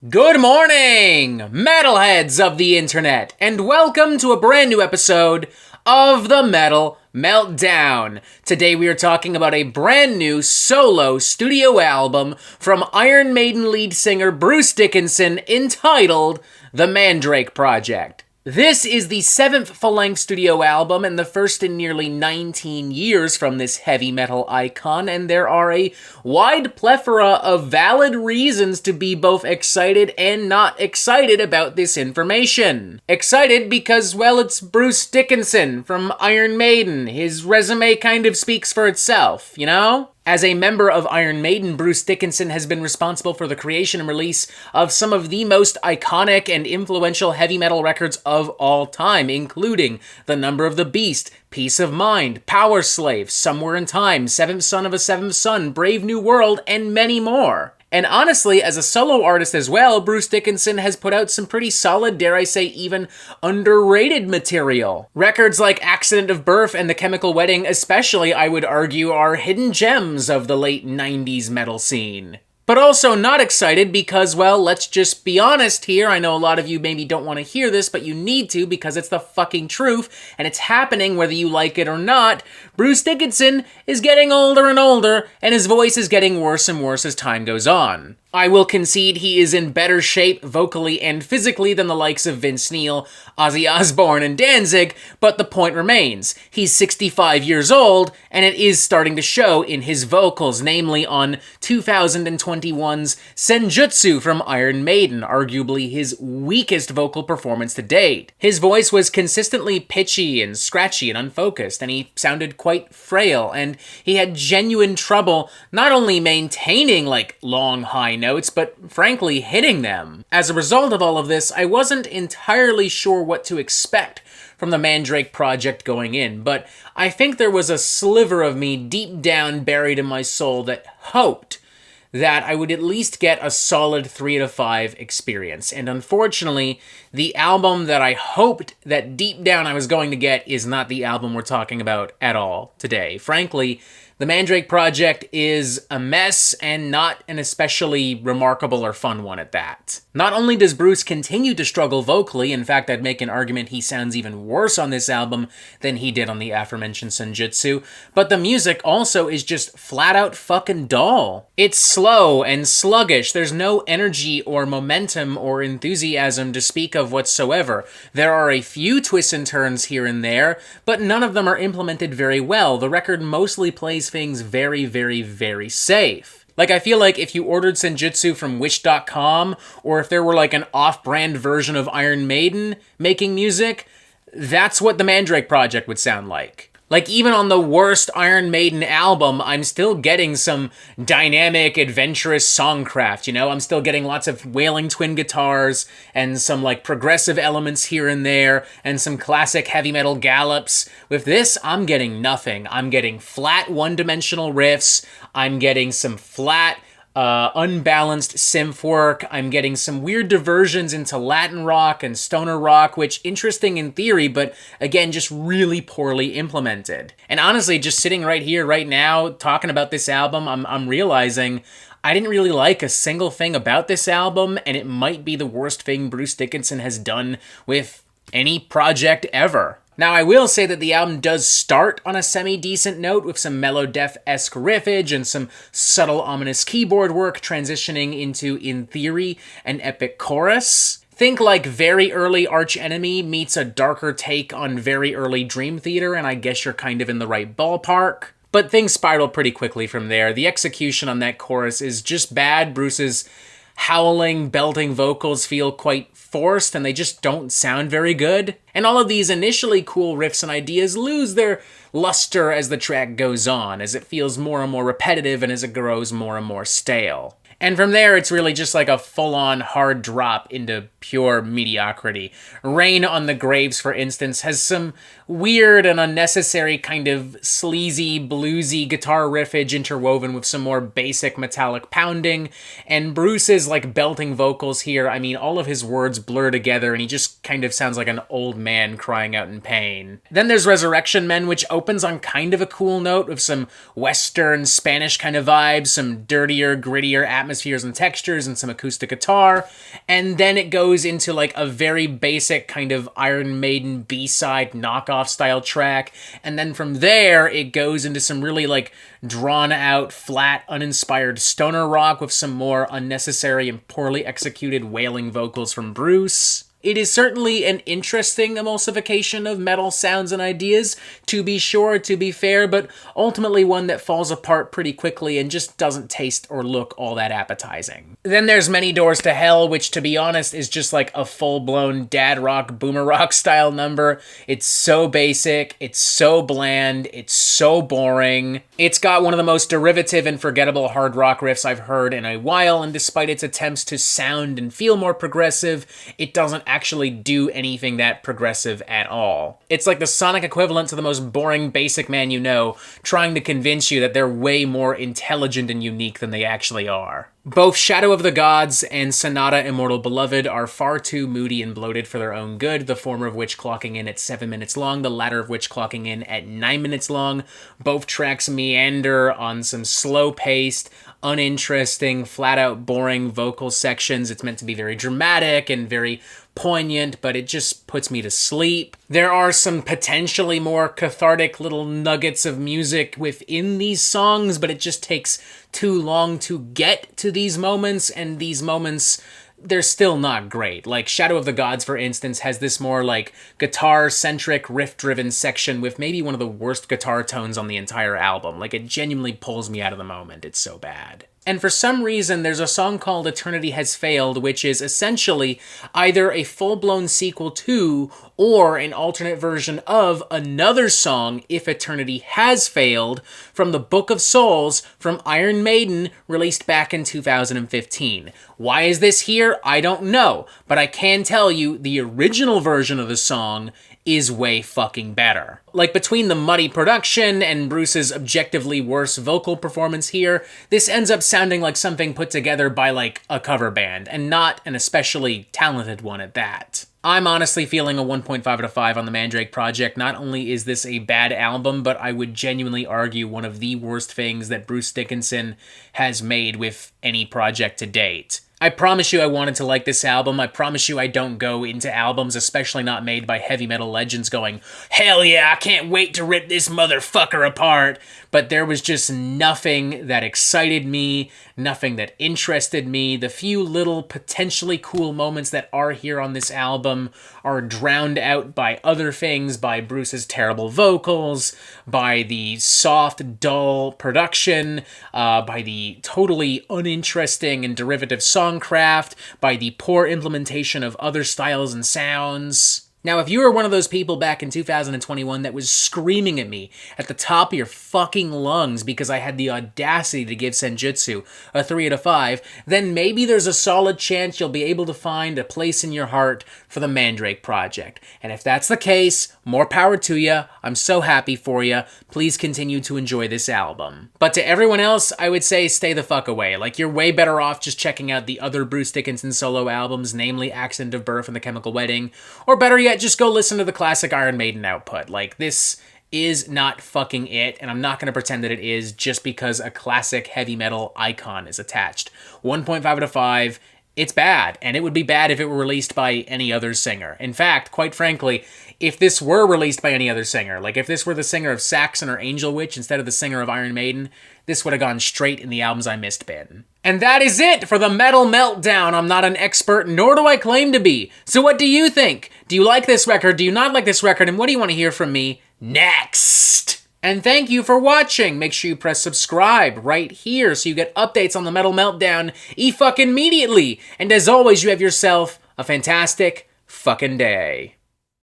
Good morning, metalheads of the internet, and welcome to a brand new episode of the Metal Meltdown. Today we are talking about a brand new solo studio album from Iron Maiden lead singer Bruce Dickinson entitled The Mandrake Project. This is the 7th full-length studio album and the first in nearly 19 years from this heavy metal icon, and there are a wide plethora of valid reasons to be both excited and not excited about this information. Excited because, well, it's Bruce Dickinson from Iron Maiden. His resume kind of speaks for itself, you know? As a member of Iron Maiden, Bruce Dickinson has been responsible for the creation and release of some of the most iconic and influential heavy metal records of all time, including The Number of the Beast, Peace of Mind, Power Slave, Somewhere in Time, Seventh Son of a Seventh Son, Brave New World, and many more. And honestly, as a solo artist as well, Bruce Dickinson has put out some pretty solid, dare I say even underrated material. Records like Accident of Birth and The Chemical Wedding especially, I would argue, are hidden gems of the late 90s metal scene. But also not excited because, well, let's just be honest here. I know a lot of you maybe don't want to hear this, but you need to because it's the fucking truth, and it's happening whether you like it or not. Bruce Dickinson is getting older and older, and his voice is getting worse and worse as time goes on. I will concede he is in better shape vocally and physically than the likes of Vince Neil, Ozzy Osbourne, and Danzig, but the point remains. He's 65 years old, and it is starting to show in his vocals, namely on 2021's Senjutsu from Iron Maiden, arguably his weakest vocal performance to date. His voice was consistently pitchy and scratchy and unfocused, and he sounded quite frail, and he had genuine trouble not only maintaining, long, high notes, but frankly hitting them. As a result of all of this, I wasn't entirely sure what to expect from the Mandrake project going in, but I think there was a sliver of me deep down buried in my soul that hoped that I would at least get a solid 3 out of 5 experience. And unfortunately, the album that I hoped that deep down I was going to get is not the album we're talking about at all today. Frankly, the Mandrake Project is a mess, and not an especially remarkable or fun one at that. Not only does Bruce continue to struggle vocally, in fact I'd make an argument he sounds even worse on this album than he did on the aforementioned Senjutsu, but the music also is just flat out fucking dull. It's slow and sluggish, there's no energy or momentum or enthusiasm to speak of whatsoever. There are a few twists and turns here and there, but none of them are implemented very well. The record mostly plays things very, very, very safe. I feel like if you ordered Senjutsu from Wish.com, or if there were an off-brand version of Iron Maiden making music, that's what the Mandrake Project would sound like. Even on the worst Iron Maiden album, I'm still getting some dynamic, adventurous songcraft, you know? I'm still getting lots of wailing twin guitars, and some, progressive elements here and there, and some classic heavy metal gallops. With this, I'm getting nothing. I'm getting flat, one-dimensional riffs. I'm getting some flat, unbalanced synth work. I'm getting some weird diversions into Latin rock and stoner rock, which interesting in theory, but again, just really poorly implemented. And honestly, just sitting right here, right now, talking about this album, I'm realizing I didn't really like a single thing about this album, and it might be the worst thing Bruce Dickinson has done with any project ever. Now, I will say that the album does start on a semi-decent note with some Melodeath-esque riffage and some subtle, ominous keyboard work transitioning into, in theory, an epic chorus. Think very early Arch Enemy meets a darker take on very early Dream Theater, and I guess you're kind of in the right ballpark. But things spiral pretty quickly from there. The execution on that chorus is just bad. Bruce's howling, belting vocals feel quite forced, and they just don't sound very good. And all of these initially cool riffs and ideas lose their luster as the track goes on, as it feels more and more repetitive and as it grows more and more stale. And from there, it's really just a full-on hard drop into pure mediocrity. Rain on the Graves, for instance, has some weird and unnecessary kind of sleazy, bluesy guitar riffage interwoven with some more basic metallic pounding, and Bruce's belting vocals here, I mean, all of his words blur together and he just kind of sounds like an old man crying out in pain. Then there's Resurrection Men, which opens on kind of a cool note with some Western Spanish kind of vibes, some dirtier, grittier atmosphere atmospheres and textures and some acoustic guitar, and then it goes into like a very basic kind of Iron Maiden B-side knockoff style track, and then from there it goes into some really like drawn out, flat, uninspired stoner rock with some more unnecessary and poorly executed wailing vocals from Bruce. It is certainly an interesting emulsification of metal sounds and ideas, to be sure, to be fair, but ultimately one that falls apart pretty quickly and just doesn't taste or look all that appetizing. Then there's Many Doors to Hell, which to be honest is just like a full-blown dad rock, boomer rock style number. It's so basic, it's so bland, it's so boring. It's got one of the most derivative and forgettable hard rock riffs I've heard in a while, and despite its attempts to sound and feel more progressive, it doesn't actually do anything that progressive at all. It's like the sonic equivalent to the most boring basic man you know, trying to convince you that they're way more intelligent and unique than they actually are. Both Shadow of the Gods and Sonata Immortal Beloved are far too moody and bloated for their own good, the former of which clocking in at 7 minutes long, the latter of which clocking in at 9 minutes long. Both tracks meander on some slow-paced, uninteresting, flat-out boring vocal sections. It's meant to be very dramatic and very poignant, but it just puts me to sleep. There are some potentially more cathartic little nuggets of music within these songs, but it just takes too long to get to these moments, and these moments, they're still not great. Like Shadow of the Gods, for instance, has this more like guitar-centric, riff-driven section with maybe one of the worst guitar tones on the entire album. Like it genuinely pulls me out of the moment. It's so bad. And for some reason, there's a song called Eternity Has Failed, which is essentially either a full-blown sequel to or an alternate version of another song, If Eternity Has Failed, from the Book of Souls from Iron Maiden, released back in 2015. Why is this here? I don't know, but I can tell you the original version of the song is way fucking better. Like, between the muddy production and Bruce's objectively worse vocal performance here, this ends up sounding like something put together by, like, a cover band, and not an especially talented one at that. I'm honestly feeling a 1.5 out of 5 on the Mandrake project. Not only is this a bad album, but I would genuinely argue one of the worst things that Bruce Dickinson has made with any project to date. I promise you I wanted to like this album. I promise you I don't go into albums, especially not made by heavy metal legends, going, hell yeah, I can't wait to rip this motherfucker apart. But there was just nothing that excited me, nothing that interested me. The few little potentially cool moments that are here on this album are drowned out by other things, by Bruce's terrible vocals, by the soft, dull production, by the totally uninteresting and derivative songcraft, by the poor implementation of other styles and sounds. Now, if you were one of those people back in 2021 that was screaming at me at the top of your fucking lungs because I had the audacity to give Senjutsu a 3 out of 5, then maybe there's a solid chance you'll be able to find a place in your heart for the Mandrake project. And if that's the case, more power to you. I'm so happy for you. Please continue to enjoy this album. But to everyone else, I would say stay the fuck away. Like, you're way better off just checking out the other Bruce Dickinson solo albums, namely Accident of Birth and The Chemical Wedding, or better yet, just go listen to the classic Iron Maiden output. Like, this is not fucking it, and I'm not going to pretend that it is just because a classic heavy metal icon is attached. 1.5 out of 5, it's bad, and it would be bad if it were released by any other singer. In fact, quite frankly, if this were released by any other singer, like if this were the singer of Saxon or Angel Witch instead of the singer of Iron Maiden, this would have gone straight in the albums I missed bin. And that is it for the Metal Meltdown. I'm not an expert, nor do I claim to be. So what do you think? Do you like this record? Do you not like this record? And what do you want to hear from me next? And thank you for watching. Make sure you press subscribe right here so you get updates on the Metal Meltdown e-fucking immediately. And as always, you have yourself a fantastic fucking day.